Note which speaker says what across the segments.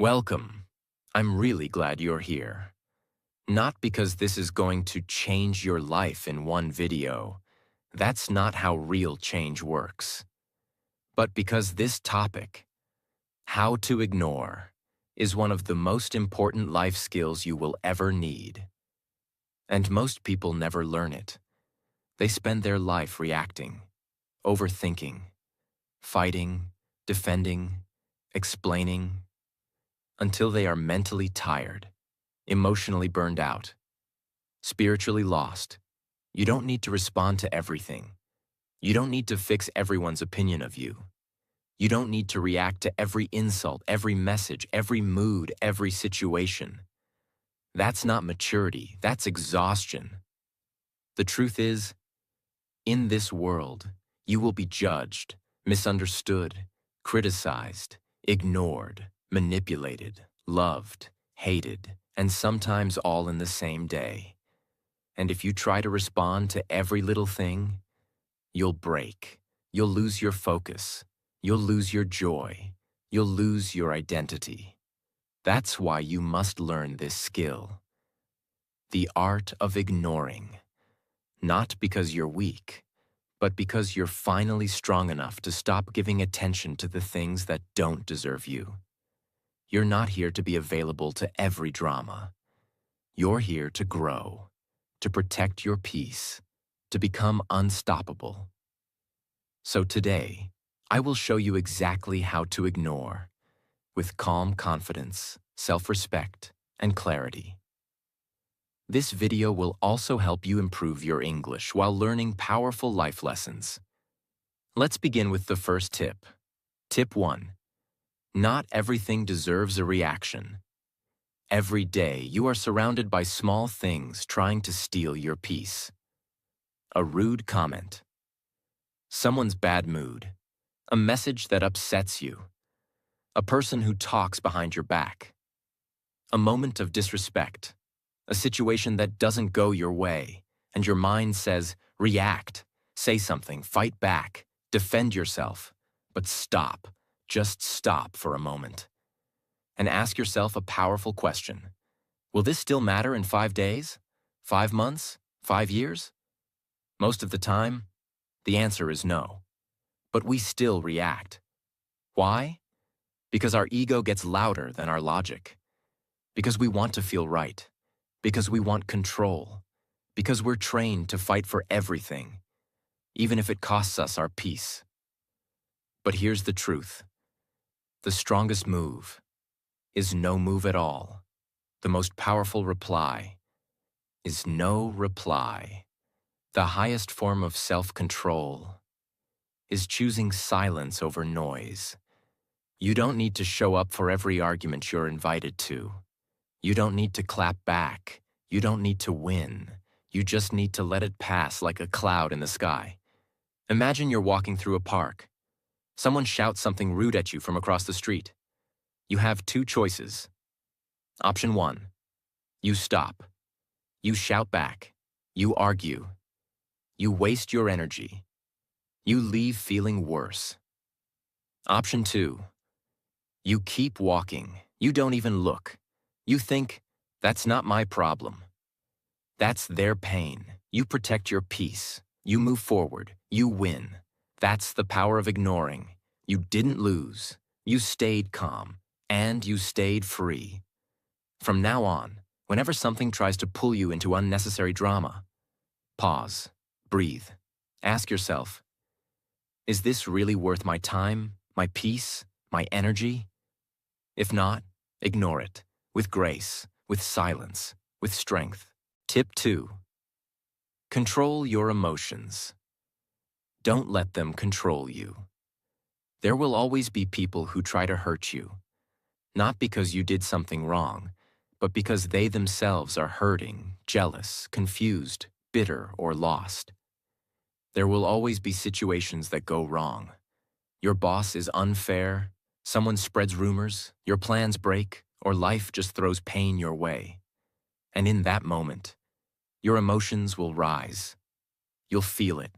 Speaker 1: Welcome. I'm really glad you're here. Not because this is going to change your life in one video. That's not how real change works. But because this topic, how to ignore, is one of the most important life skills you will ever need. And most people never learn it. They spend their life reacting, overthinking, fighting, defending, explaining, until they are mentally tired, emotionally burned out, spiritually lost. You don't need to respond to everything. You don't need to fix everyone's opinion of you. You don't need to react to every insult, every message, every mood, every situation. That's not maturity, that's exhaustion. The truth is, in this world, you will be judged, misunderstood, criticized, ignored, manipulated, loved, hated, and sometimes all in the same day. And if you try to respond to every little thing, you'll break. You'll lose your focus. You'll lose your joy. You'll lose your identity. That's why you must learn this skill. The art of ignoring. Not because you're weak, but because you're finally strong enough to stop giving attention to the things that don't deserve you. You're not here to be available to every drama. You're here to grow, to protect your peace, to become unstoppable. So today, I will show you exactly how to ignore, with calm confidence, self-respect, and clarity. This video will also help you improve your English while learning powerful life lessons. Let's begin with the first tip. Tip 1. Not everything deserves a reaction. Every day, you are surrounded by small things trying to steal your peace. A rude comment. Someone's bad mood. A message that upsets you. A person who talks behind your back. A moment of disrespect. A situation that doesn't go your way, and your mind says, react, say something, fight back, defend yourself. But stop. Just stop for a moment. And ask yourself a powerful question. Will this still matter in 5 days? 5 months? 5 years? Most of the time, the answer is no. But we still react. Why? Because our ego gets louder than our logic. Because we want to feel right. Because we want control. Because we're trained to fight for everything, even if it costs us our peace. But here's the truth. The strongest move is no move at all. The most powerful reply is no reply. The highest form of self-control is choosing silence over noise. You don't need to show up for every argument you're invited to. You don't need to clap back. You don't need to win. You just need to let it pass like a cloud in the sky. Imagine you're walking through a park. Someone shouts something rude at you from across the street. You have 2 choices. Option 1. You stop. You shout back. You argue. You waste your energy. You leave feeling worse. Option 2. You keep walking. You don't even look. You think, that's not my problem. That's their pain. You protect your peace. You move forward. You win. That's the power of ignoring. You didn't lose. You stayed calm. And you stayed free. From now on, whenever something tries to pull you into unnecessary drama, pause, breathe, ask yourself, is this really worth my time, my peace, my energy? If not, ignore it, with grace, with silence, with strength. Tip 2. Control your emotions. Don't let them control you. There will always be people who try to hurt you, not because you did something wrong, but because they themselves are hurting, jealous, confused, bitter, or lost. There will always be situations that go wrong. Your boss is unfair, someone spreads rumors, your plans break, or life just throws pain your way. And in that moment, your emotions will rise. You'll feel it.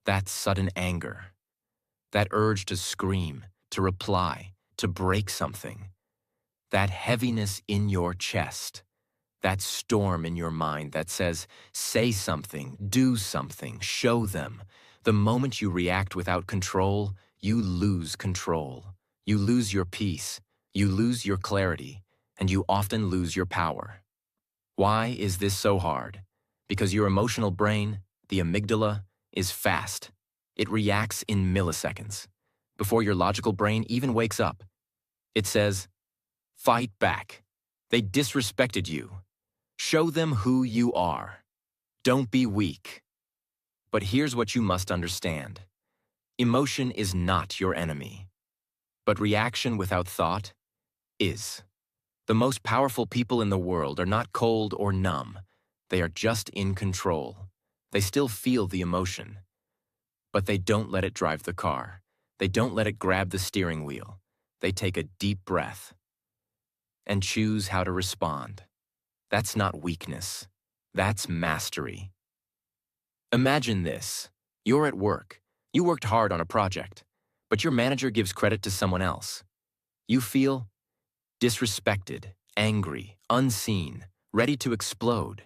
Speaker 1: That sudden anger. That urge to scream, to reply, to break something. that heaviness in your chest, that storm in your mind that says, say something, do something, show them. The moment you react without control, you lose control. You lose your peace, you lose your clarity, and you often lose your power. Why is this so hard? Because your emotional brain, the amygdala, is fast. It reacts in milliseconds. Before your logical brain even wakes up, it says, fight back. They disrespected you. Show them who you are. Don't be weak. But here's what you must understand. Emotion is not your enemy. But reaction without thought is. The most powerful people in the world are not cold or numb. They are just in control. They still feel the emotion. But they don't let it drive the car. They don't let it grab the steering wheel. They take a deep breath and choose how to respond. That's not weakness. That's mastery. Imagine this. You're at work. You worked hard on a project, but your manager gives credit to someone else. You feel disrespected, angry, unseen, ready to explode.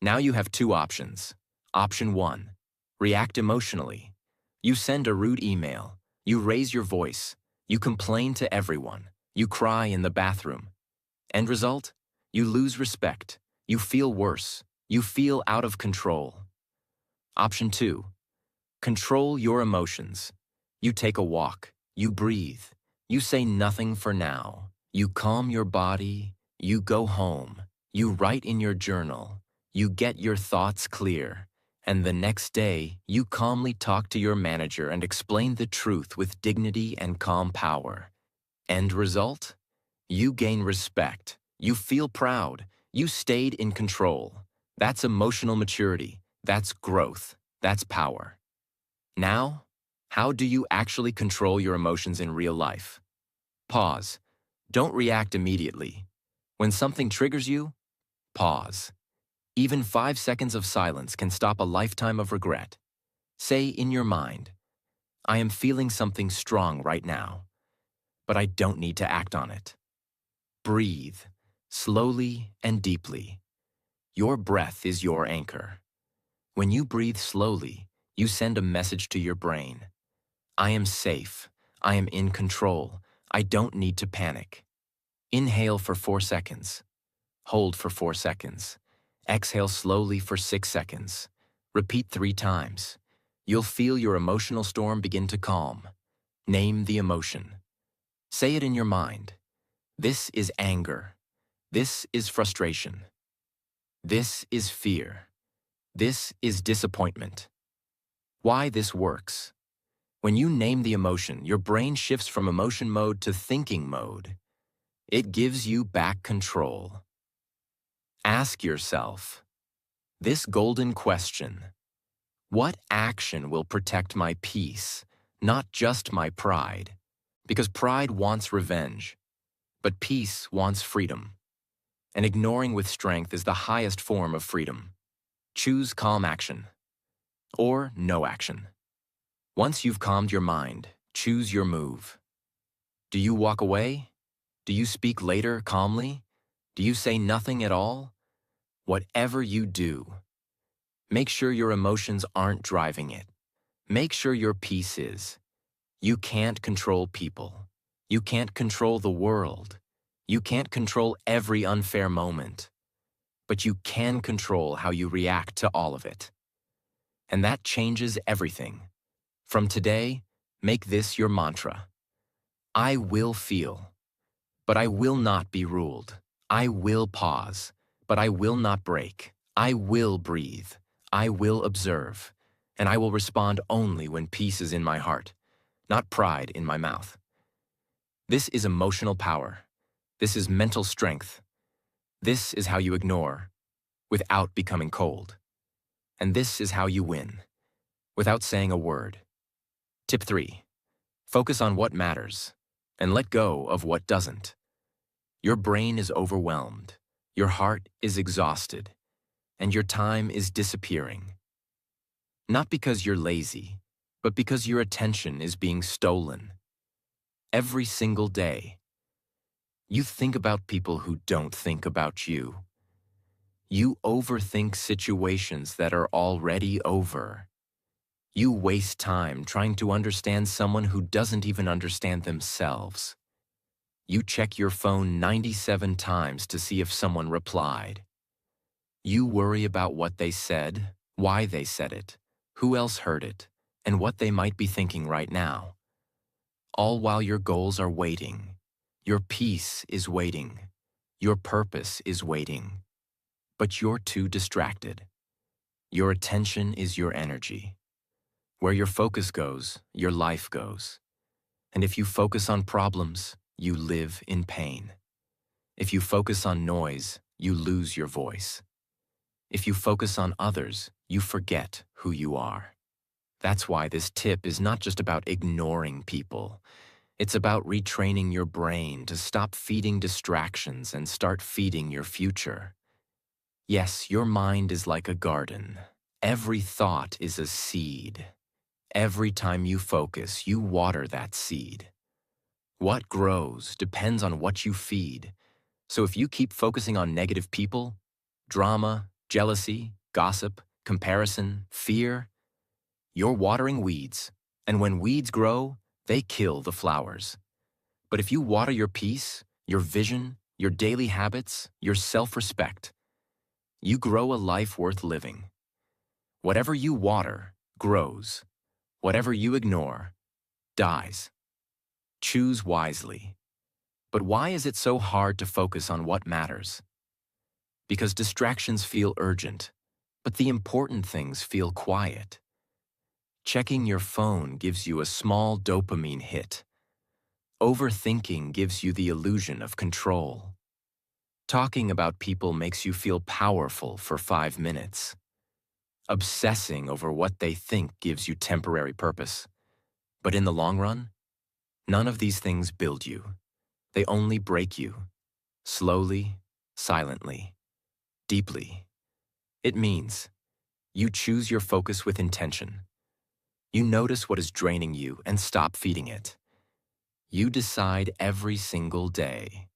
Speaker 1: Now you have two options. Option 1. React emotionally. You send a rude email. You raise your voice. You complain to everyone. You cry in the bathroom. End result? You lose respect. You feel worse. You feel out of control. Option 2. Control your emotions. You take a walk. You breathe. You say nothing for now. You calm your body. You go home. You write in your journal. You get your thoughts clear. And the next day, you calmly talk to your manager and explain the truth with dignity and calm power. End result? You gain respect. You feel proud. You stayed in control. That's emotional maturity. That's growth. That's power. Now, how do you actually control your emotions in real life? Pause. Don't react immediately. When something triggers you, pause. Even 5 seconds of silence can stop a lifetime of regret. Say in your mind, I am feeling something strong right now, but I don't need to act on it. Breathe, slowly and deeply. Your breath is your anchor. When you breathe slowly, you send a message to your brain. I am safe. I am in control. I don't need to panic. Inhale for 4 seconds. Hold for 4 seconds. Exhale slowly for 6 seconds. Repeat 3 times. You'll feel your emotional storm begin to calm. Name the emotion. Say it in your mind. This is anger. This is frustration. This is fear. This is disappointment. Why this works? When you name the emotion, your brain shifts from emotion mode to thinking mode. It gives you back control. Ask yourself this golden question. What action will protect my peace, not just my pride? Because pride wants revenge, but peace wants freedom. And ignoring with strength is the highest form of freedom. Choose calm action or no action. Once you've calmed your mind, choose your move. Do you walk away? Do you speak later calmly? Do you say nothing at all? Whatever you do, make sure your emotions aren't driving it. Make sure your peace is. You can't control people. You can't control the world. You can't control every unfair moment. But you can control how you react to all of it. And that changes everything. From today, make this your mantra. I will feel, but I will not be ruled. I will pause, but I will not break. I will breathe. I will observe. And I will respond only when peace is in my heart, not pride in my mouth. This is emotional power. This is mental strength. This is how you ignore without becoming cold. And this is how you win without saying a word. Tip 3. Focus on what matters and let go of what doesn't. Your brain is overwhelmed. Your heart is exhausted. And your time is disappearing. Not because you're lazy, but because your attention is being stolen. Every single day. You think about people who don't think about you. You overthink situations that are already over. You waste time trying to understand someone who doesn't even understand themselves. You check your phone 97 times to see if someone replied. You worry about what they said, why they said it, who else heard it, and what they might be thinking right now. All while your goals are waiting. Your peace is waiting. Your purpose is waiting. But you're too distracted. Your attention is your energy. Where your focus goes, your life goes. And if you focus on problems, you live in pain. If you focus on noise, you lose your voice. If you focus on others, you forget who you are. That's why this tip is not just about ignoring people. It's about retraining your brain to stop feeding distractions and start feeding your future. Yes, your mind is like a garden. Every thought is a seed. Every time you focus, you water that seed. What grows depends on what you feed. So if you keep focusing on negative people, drama, jealousy, gossip, comparison, fear, you're watering weeds. And when weeds grow, they kill the flowers. But if you water your peace, your vision, your daily habits, your self-respect, you grow a life worth living. Whatever you water grows. Whatever you ignore dies. Choose wisely. But why is it so hard to focus on what matters? Because distractions feel urgent, but the important things feel quiet. Checking your phone gives you a small dopamine hit. Overthinking gives you the illusion of control. Talking about people makes you feel powerful for 5 minutes. Obsessing over what they think gives you temporary purpose. But in the long run, none of these things build you. They only break you. Slowly, silently, deeply. It means you choose your focus with intention. You notice what is draining you and stop feeding it. You decide every single day.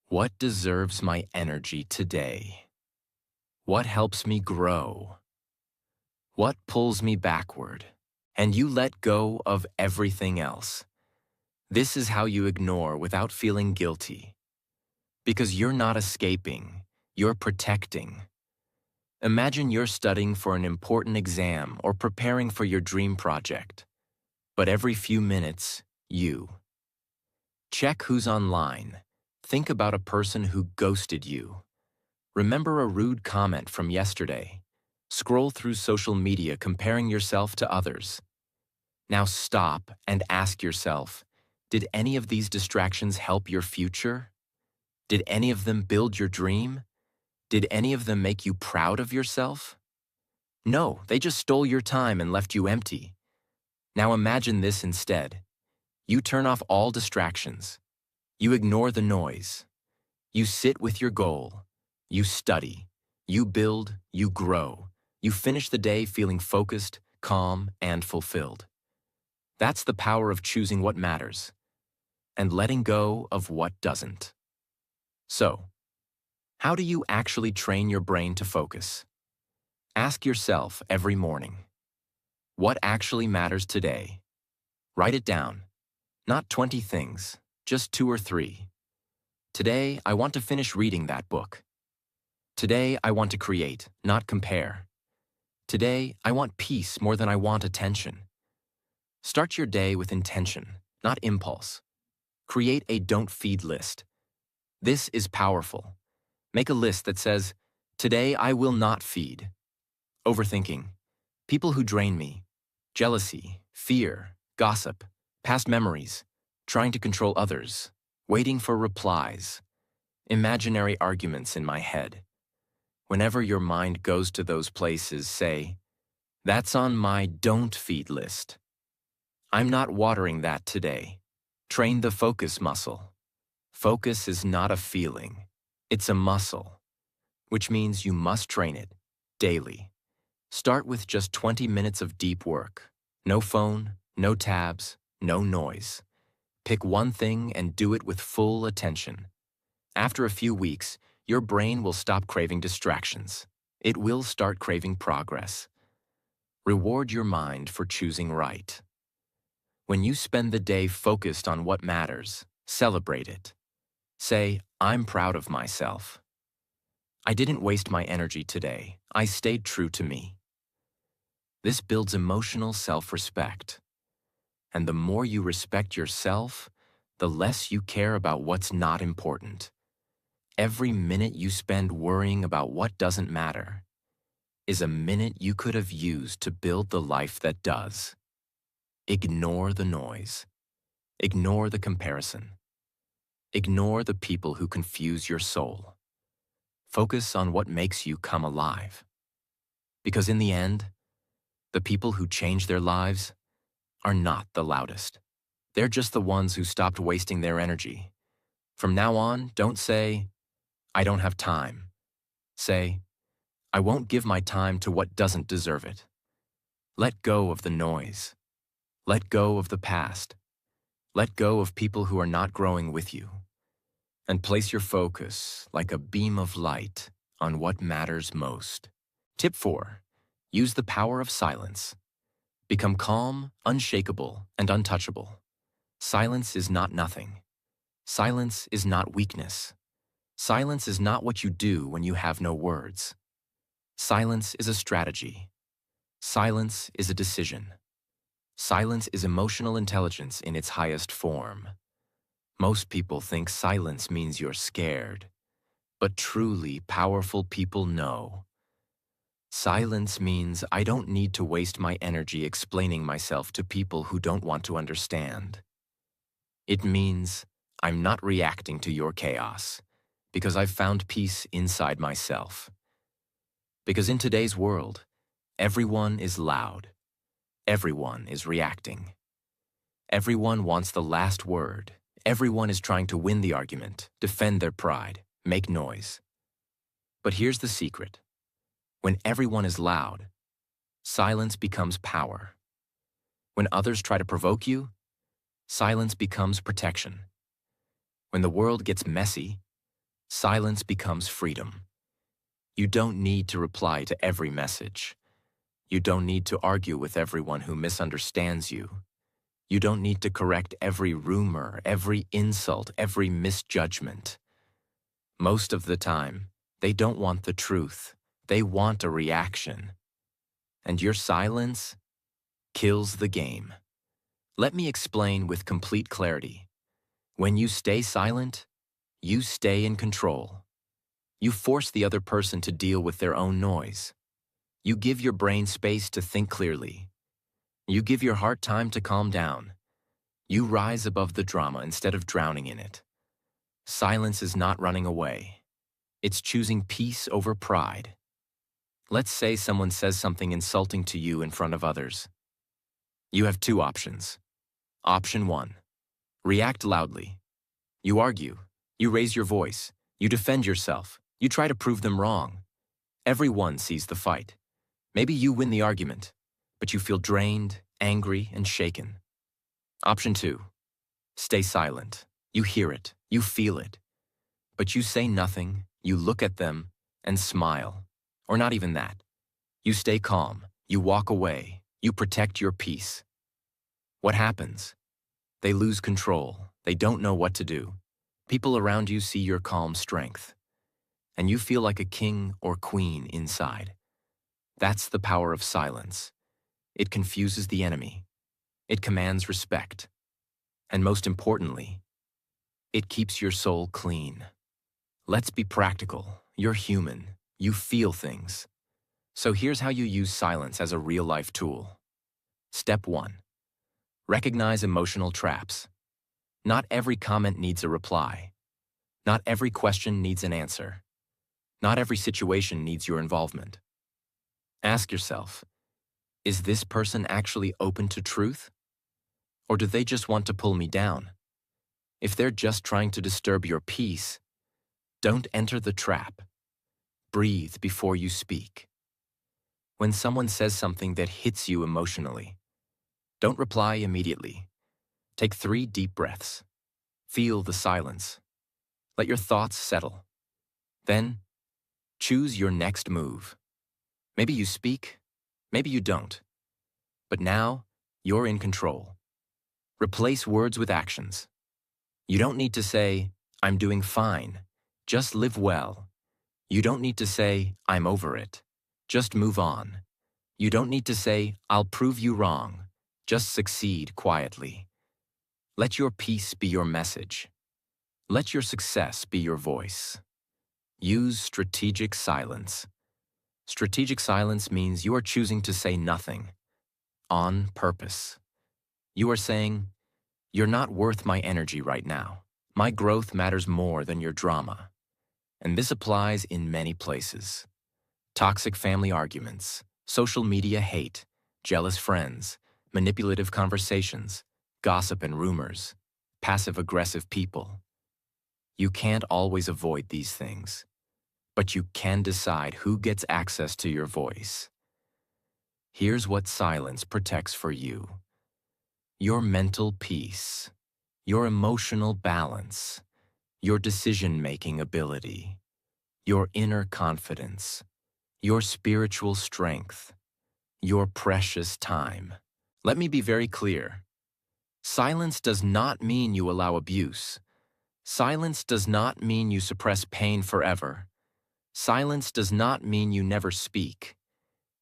Speaker 1: What deserves my energy today? What helps me grow? What pulls me backward? And you let go of everything else. This is how you ignore without feeling guilty. Because you're not escaping, you're protecting. Imagine you're studying for an important exam or preparing for your dream project. But every few minutes, you check who's online. Think about a person who ghosted you. Remember a rude comment from yesterday. Scroll through social media comparing yourself to others. Now stop and ask yourself, did any of these distractions help your future? Did any of them build your dream? Did any of them make you proud of yourself? No, they just stole your time and left you empty. Now imagine this instead. You turn off all distractions. You ignore the noise. You sit with your goal. You study. You build. You grow. You finish the day feeling focused, calm, and fulfilled. That's the power of choosing what matters and letting go of what doesn't. So, how do you actually train your brain to focus? Ask yourself every morning, what actually matters today? Write it down. Not 20 things, just 2 or 3. Today, I want to finish reading that book. Today, I want to create, not compare. Today, I want peace more than I want attention. Start your day with intention, not impulse. Create a don't feed list. This is powerful. Make a list that says, today I will not feed. Overthinking. People who drain me. Jealousy, fear, gossip, past memories, trying to control others, waiting for replies, imaginary arguments in my head. Whenever your mind goes to those places, say, that's on my don't feed list. I'm not watering that today. Train the focus muscle. Focus is not a feeling. It's a muscle, which means you must train it daily. Start with just 20 minutes of deep work. No phone, no tabs, no noise. Pick one thing and do it with full attention. After a few weeks, your brain will stop craving distractions. It will start craving progress. Reward your mind for choosing right. When you spend the day focused on what matters, celebrate it. Say, I'm proud of myself. I didn't waste my energy today. I stayed true to me. This builds emotional self-respect. And the more you respect yourself, the less you care about what's not important. Every minute you spend worrying about what doesn't matter is a minute you could have used to build the life that does. Ignore the noise. Ignore the comparison. Ignore the people who confuse your soul. Focus on what makes you come alive. Because in the end, the people who change their lives are not the loudest. They're just the ones who stopped wasting their energy. From now on, don't say, I don't have time. Say, I won't give my time to what doesn't deserve it. Let go of the noise. Let go of the past. Let go of people who are not growing with you. And place your focus, like a beam of light, on what matters most. Tip 4. Use the power of silence. Become calm, unshakable, and untouchable. Silence is not nothing. Silence is not weakness. Silence is not what you do when you have no words. Silence is a strategy. Silence is a decision. Silence is emotional intelligence in its highest form. Most people think silence means you're scared, but truly powerful people know. Silence means I don't need to waste my energy explaining myself to people who don't want to understand. It means I'm not reacting to your chaos because I've found peace inside myself. Because in today's world, everyone is loud. Everyone is reacting. Everyone wants the last word. Everyone is trying to win the argument, defend their pride, make noise. But here's the secret. When everyone is loud, silence becomes power. When others try to provoke you, silence becomes protection. When the world gets messy, silence becomes freedom. You don't need to reply to every message. You don't need to argue with everyone who misunderstands you. You don't need to correct every rumor, every insult, every misjudgment. Most of the time, they don't want the truth. They want a reaction. And your silence kills the game. Let me explain with complete clarity. When you stay silent, you stay in control. You force the other person to deal with their own noise. You give your brain space to think clearly. You give your heart time to calm down. You rise above the drama instead of drowning in it. Silence is not running away. It's choosing peace over pride. Let's say someone says something insulting to you in front of others. You have two options. Option 1. React loudly. You argue. You raise your voice. You defend yourself. You try to prove them wrong. Everyone sees the fight. Maybe you win the argument, but you feel drained, angry, and shaken. Option 2. Stay silent. You hear it. You feel it. But you say nothing. You look at them and smile. Or not even that. You stay calm. You walk away. You protect your peace. What happens? They lose control. They don't know what to do. People around you see your calm strength. And you feel like a king or queen inside. That's the power of silence. It confuses the enemy. It commands respect. And most importantly, it keeps your soul clean. Let's be practical. You're human. You feel things. So here's how you use silence as a real-life tool. Step 1. Recognize emotional traps. Not every comment needs a reply. Not every question needs an answer. Not every situation needs your involvement. Ask yourself, is this person actually open to truth? Or do they just want to pull me down? If they're just trying to disturb your peace, don't enter the trap. Breathe before you speak. When someone says something that hits you emotionally, don't reply immediately. Take 3 deep breaths. Feel the silence. Let your thoughts settle. Then, choose your next move. Maybe you speak, maybe you don't. But now, you're in control. Replace words with actions. You don't need to say, I'm doing fine. Just live well. You don't need to say, I'm over it. Just move on. You don't need to say, I'll prove you wrong. Just succeed quietly. Let your peace be your message. Let your success be your voice. Use strategic silence. Strategic silence means you are choosing to say nothing. On purpose. You are saying, you're not worth my energy right now. My growth matters more than your drama. And this applies in many places. Toxic family arguments, social media hate, jealous friends, manipulative conversations, gossip and rumors, passive-aggressive people. You can't always avoid these things, but you can decide who gets access to your voice. Here's what silence protects for you: your mental peace, your emotional balance, your decision-making ability, your inner confidence, your spiritual strength, your precious time. Let me be very clear. Silence does not mean you allow abuse. Silence does not mean you suppress pain forever. Silence does not mean you never speak.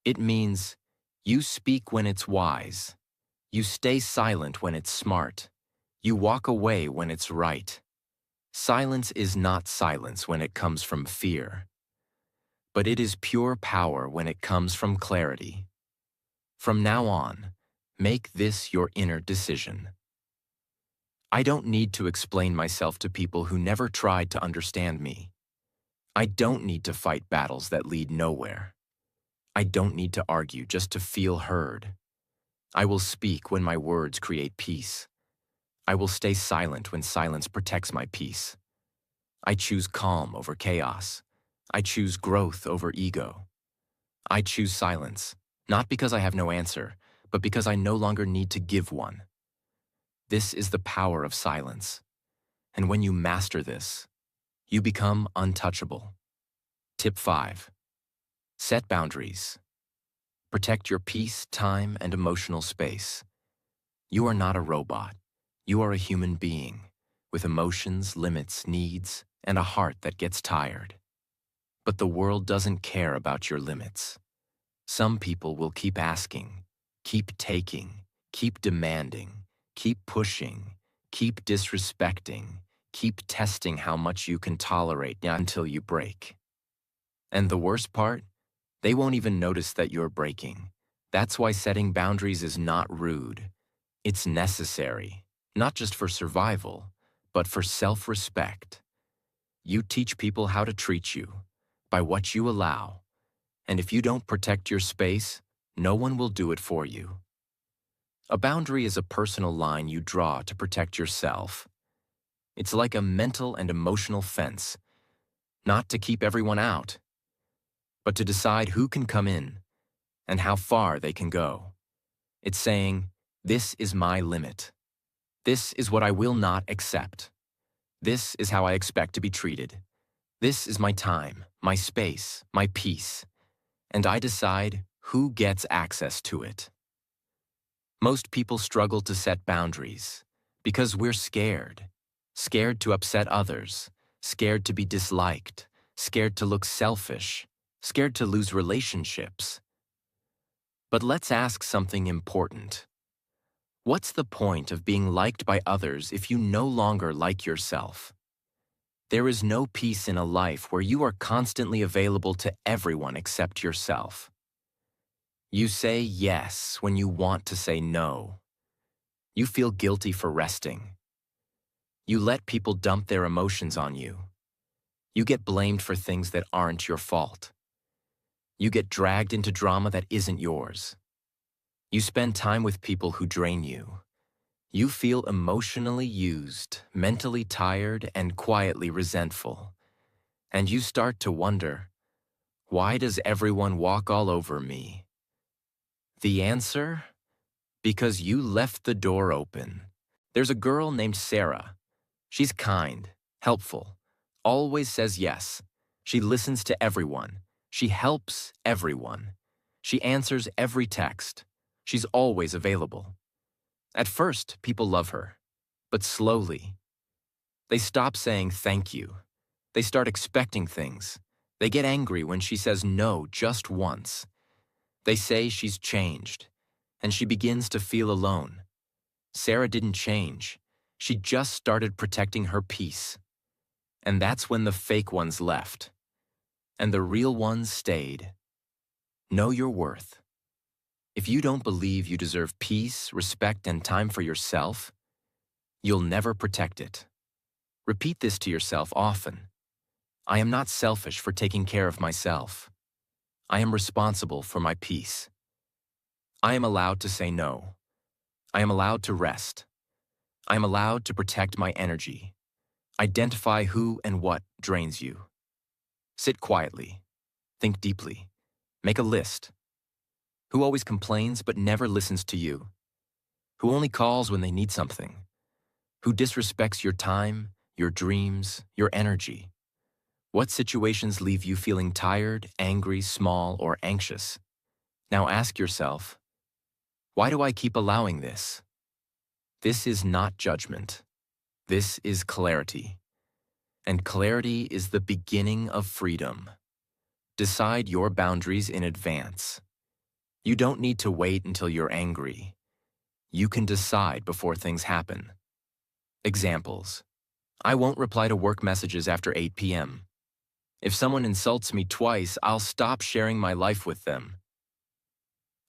Speaker 1: It means you speak when it's wise. You stay silent when it's smart. You walk away when it's right. Silence is not silence when it comes from fear, but it is pure power when it comes from clarity. From now on, make this your inner decision. I don't need to explain myself to people who never tried to understand me. I don't need to fight battles that lead nowhere. I don't need to argue just to feel heard. I will speak when my words create peace. I will stay silent when silence protects my peace. I choose calm over chaos. I choose growth over ego. I choose silence, not because I have no answer, but because I no longer need to give one. This is the power of silence. And when you master this, you become untouchable. Tip 5. Set boundaries. Protect your peace, time, and emotional space. You are not a robot. You are a human being with emotions, limits, needs, and a heart that gets tired. But the world doesn't care about your limits. Some people will keep asking, keep taking, keep demanding, keep pushing, keep disrespecting, keep testing how much you can tolerate until you break. And the worst part? They won't even notice that you're breaking. That's why setting boundaries is not rude. It's necessary, not just for survival, but for self-respect. You teach people how to treat you, by what you allow. And if you don't protect your space, no one will do it for you. A boundary is a personal line you draw to protect yourself. It's like a mental and emotional fence, not to keep everyone out, but to decide who can come in and how far they can go. It's saying, this is my limit. This is what I will not accept. This is how I expect to be treated. This is my time, my space, my peace. And I decide who gets access to it. Most people struggle to set boundaries because we're scared. Scared to upset others, scared to be disliked, scared to look selfish, scared to lose relationships. But let's ask something important. What's the point of being liked by others if you no longer like yourself? There is no peace in a life where you are constantly available to everyone except yourself. You say yes when you want to say no. You feel guilty for resting. You let people dump their emotions on you. You get blamed for things that aren't your fault. You get dragged into drama that isn't yours. You spend time with people who drain you. You feel emotionally used, mentally tired, and quietly resentful. And you start to wonder, why does everyone walk all over me? The answer? Because you left the door open. There's a girl named Sarah. She's kind, helpful, always says yes. She listens to everyone. She helps everyone. She answers every text. She's always available. At first, people love her, but slowly, they stop saying thank you. They start expecting things. They get angry when she says no just once. They say she's changed, and she begins to feel alone. Sarah didn't change. She just started protecting her peace. And that's when the fake ones left, and the real ones stayed. Know your worth. If you don't believe you deserve peace, respect, and time for yourself, you'll never protect it. Repeat this to yourself often. I am not selfish for taking care of myself. I am responsible for my peace. I am allowed to say no. I am allowed to rest. I am allowed to protect my energy. Identify who and what drains you. Sit quietly. Think deeply. Make a list. Who always complains but never listens to you? Who only calls when they need something? Who disrespects your time, your dreams, your energy? What situations leave you feeling tired, angry, small, or anxious? Now ask yourself, why do I keep allowing this? This is not judgment. This is clarity. And clarity is the beginning of freedom. Decide your boundaries in advance. You don't need to wait until you're angry. You can decide before things happen. Examples. I won't reply to work messages after 8 p.m. If someone insults me twice, I'll stop sharing my life with them.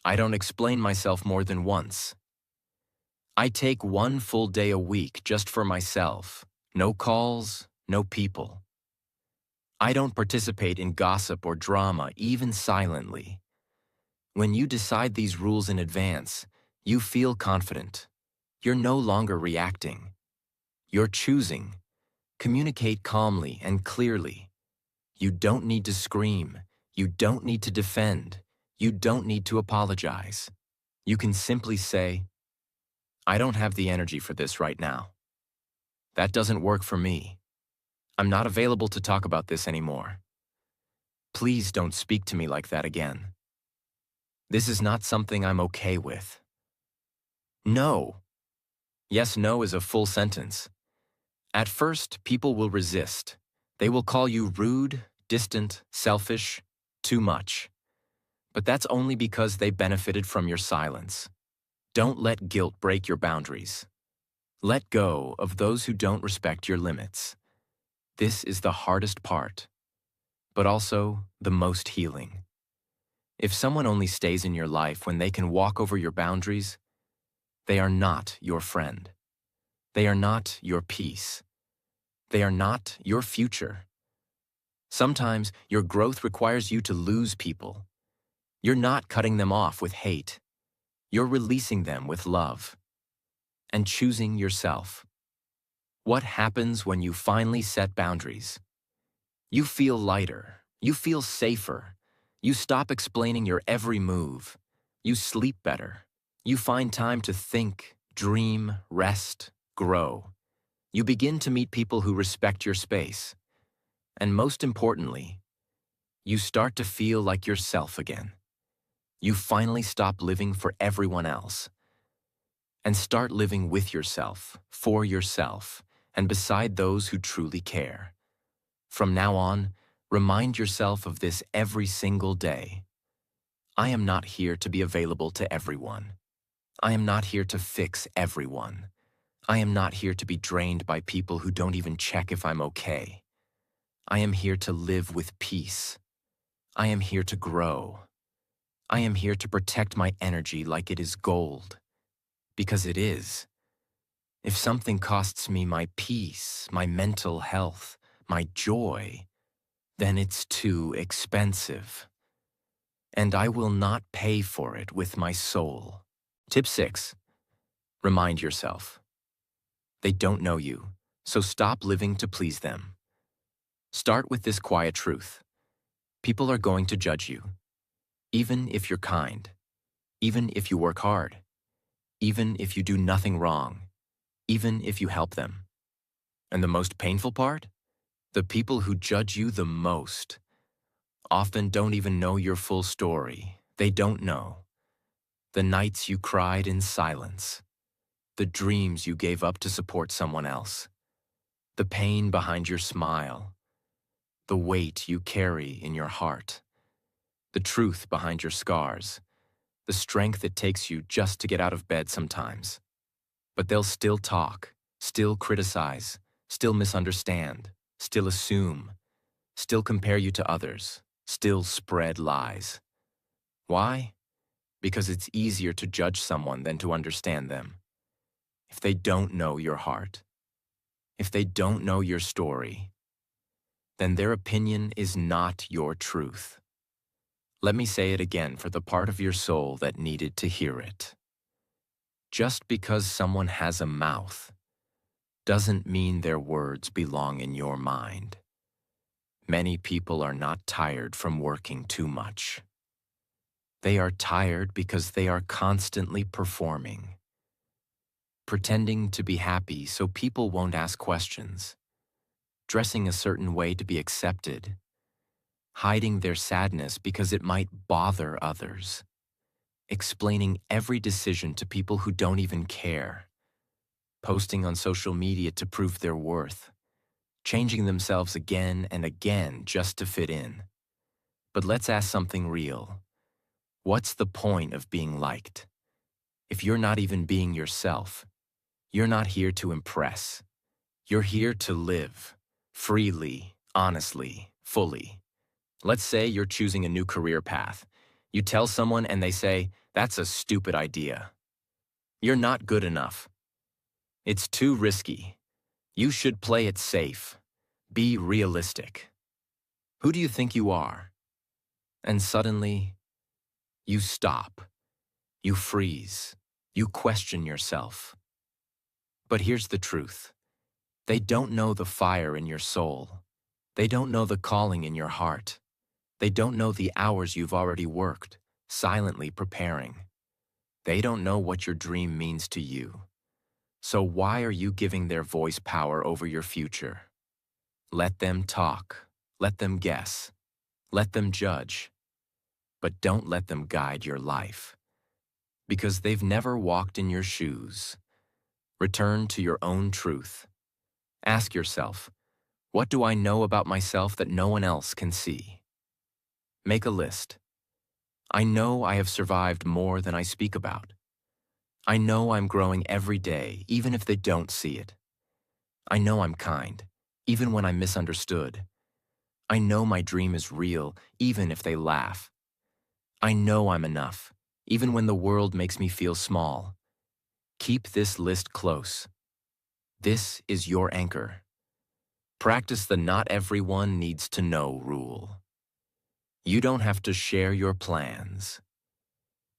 Speaker 1: I don't explain myself more than once. I take one full day a week just for myself. No calls, no people. I don't participate in gossip or drama, even silently. When you decide these rules in advance, you feel confident. You're no longer reacting. You're choosing. Communicate calmly and clearly. You don't need to scream. You don't need to defend. You don't need to apologize. You can simply say, I don't have the energy for this right now. That doesn't work for me. I'm not available to talk about this anymore. Please don't speak to me like that again. This is not something I'm okay with. No. Yes, no is a full sentence. At first, people will resist. They will call you rude, distant, selfish, too much. But that's only because they benefited from your silence. Don't let guilt break your boundaries. Let go of those who don't respect your limits. This is the hardest part, but also the most healing. If someone only stays in your life when they can walk over your boundaries, they are not your friend. They are not your peace. They are not your future. Sometimes your growth requires you to lose people. You're not cutting them off with hate. You're releasing them with love and choosing yourself. What happens when you finally set boundaries? You feel lighter. You feel safer. You stop explaining your every move. You sleep better. You find time to think, dream, rest, grow. You begin to meet people who respect your space. And most importantly, you start to feel like yourself again. You finally stop living for everyone else and start living with yourself, for yourself, and beside those who truly care. From now on, remind yourself of this every single day. I am not here to be available to everyone. I am not here to fix everyone. I am not here to be drained by people who don't even check if I'm okay. I am here to live with peace. I am here to grow. I am here to protect my energy like it is gold. Because it is. If something costs me my peace, my mental health, my joy, then it's too expensive. And I will not pay for it with my soul. Tip 6. Remind yourself. They don't know you, so stop living to please them. Start with this quiet truth. People are going to judge you, even if you're kind, even if you work hard, even if you do nothing wrong. even if you help them. And the most painful part? The people who judge you the most often don't even know your full story. They don't know the nights you cried in silence, the dreams you gave up to support someone else, the pain behind your smile, the weight you carry in your heart, the truth behind your scars, the strength it takes you just to get out of bed sometimes. But they'll still talk, still criticize, still misunderstand, still assume, still compare you to others, still spread lies. Why? Because it's easier to judge someone than to understand them. If they don't know your heart, if they don't know your story, then their opinion is not your truth. Let me say it again for the part of your soul that needed to hear it. Just because someone has a mouth doesn't mean their words belong in your mind. Many people are not tired from working too much. They are tired because they are constantly performing, pretending to be happy so people won't ask questions, dressing a certain way to be accepted, hiding their sadness because it might bother others, explaining every decision to people who don't even care, posting on social media to prove their worth, changing themselves again and again just to fit in. But let's ask something real. What's the point of being liked? If you're not even being yourself, you're not here to impress. You're here to live, freely, honestly, fully. Let's say you're choosing a new career path. You tell someone and they say, "That's a stupid idea. You're not good enough. It's too risky. You should play it safe. Be realistic. Who do you think you are?" And suddenly, you stop. You freeze. You question yourself. But here's the truth. They don't know the fire in your soul. They don't know the calling in your heart. They don't know the hours you've already worked, silently preparing. They don't know what your dream means to you. So why are you giving their voice power over your future? Let them talk. Let them guess. Let them judge. But don't let them guide your life. Because they've never walked in your shoes. Return to your own truth. Ask yourself, what do I know about myself that no one else can see? Make a list. I know I have survived more than I speak about. I know I'm growing every day, even if they don't see it. I know I'm kind, even when I'm misunderstood. I know my dream is real, even if they laugh. I know I'm enough, even when the world makes me feel small. Keep this list close. This is your anchor. Practice the not everyone needs to know rule. You don't have to share your plans.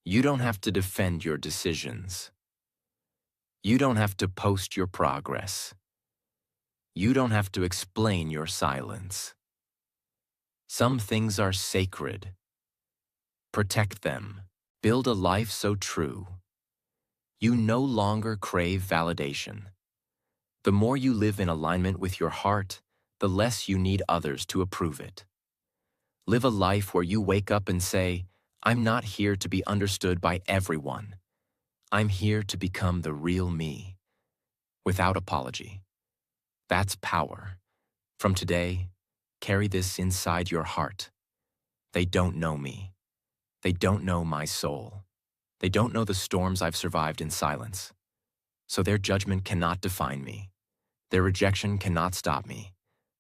Speaker 1: You don't have to defend your decisions. You don't have to post your progress. You don't have to explain your silence. Some things are sacred. Protect them. Build a life so true. You no longer crave validation. The more you live in alignment with your heart, the less you need others to approve it. Live a life where you wake up and say, "I'm not here to be understood by everyone. I'm here to become the real me," without apology. That's power. From today, carry this inside your heart. They don't know me. They don't know my soul. They don't know the storms I've survived in silence. So their judgment cannot define me. Their rejection cannot stop me.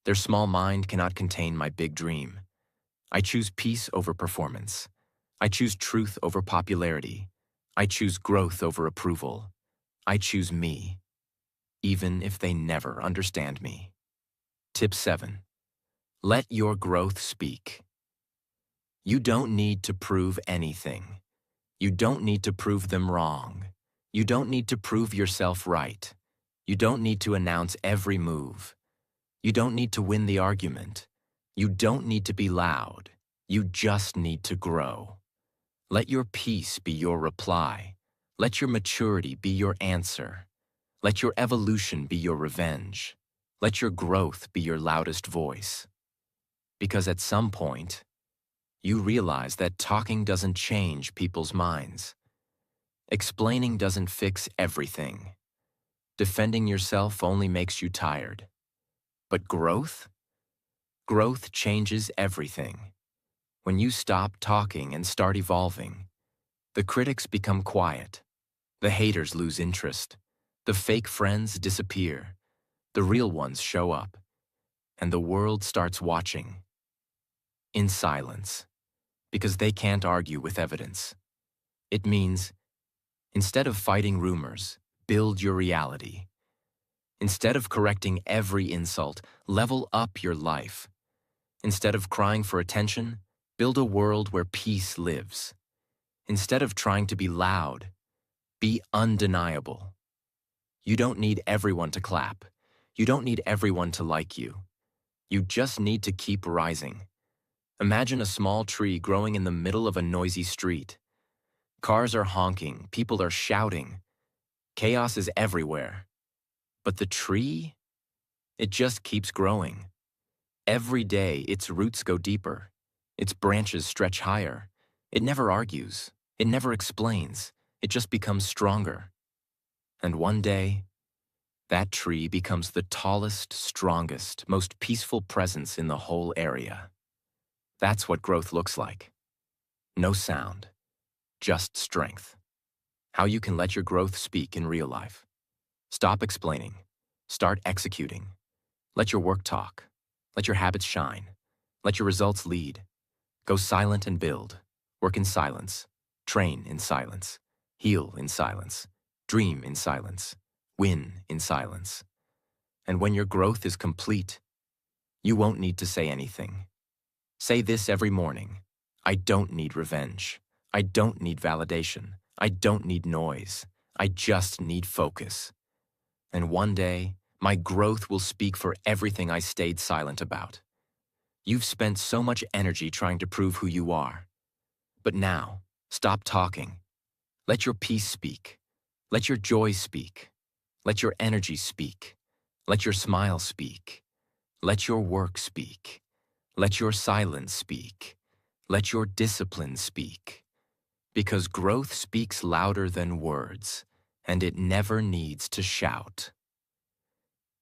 Speaker 1: Their small mind cannot contain my big dream. I choose peace over performance. I choose truth over popularity. I choose growth over approval. I choose me, even if they never understand me. Tip 7. Let your growth speak. You don't need to prove anything. You don't need to prove them wrong. You don't need to prove yourself right. You don't need to announce every move. You don't need to win the argument. You don't need to be loud. You just need to grow. Let your peace be your reply. Let your maturity be your answer. Let your evolution be your revenge. Let your growth be your loudest voice. Because at some point, you realize that talking doesn't change people's minds. Explaining doesn't fix everything. Defending yourself only makes you tired. But growth? Growth changes everything. When you stop talking and start evolving, the critics become quiet. The haters lose interest. The fake friends disappear. The real ones show up. And the world starts watching. In silence. Because they can't argue with evidence. It means, instead of fighting rumors, build your reality. Instead of correcting every insult, level up your life. Instead of crying for attention, build a world where peace lives. Instead of trying to be loud, be undeniable. You don't need everyone to clap. You don't need everyone to like you. You just need to keep rising. Imagine a small tree growing in the middle of a noisy street. Cars are honking, people are shouting. Chaos is everywhere. But the tree? It just keeps growing. Every day, its roots go deeper. Its branches stretch higher. It never argues. It never explains. It just becomes stronger. And one day, that tree becomes the tallest, strongest, most peaceful presence in the whole area. That's what growth looks like. No sound, just strength. How you can let your growth speak in real life. Stop explaining. Start executing. Let your work talk. Let your habits shine. Let your results lead. Go silent and build. Work in silence. Train in silence. Heal in silence. Dream in silence. Win in silence. And when your growth is complete, you won't need to say anything. Say this every morning. I don't need revenge. I don't need validation. I don't need noise. I just need focus. And one day, my growth will speak for everything I stayed silent about. You've spent so much energy trying to prove who you are. But now, stop talking. Let your peace speak. Let your joy speak. Let your energy speak. Let your smile speak. Let your work speak. Let your silence speak. Let your discipline speak. Because growth speaks louder than words, and it never needs to shout.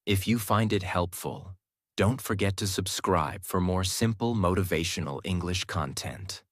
Speaker 1: If you find it helpful, don't forget to subscribe for more simple motivational English content.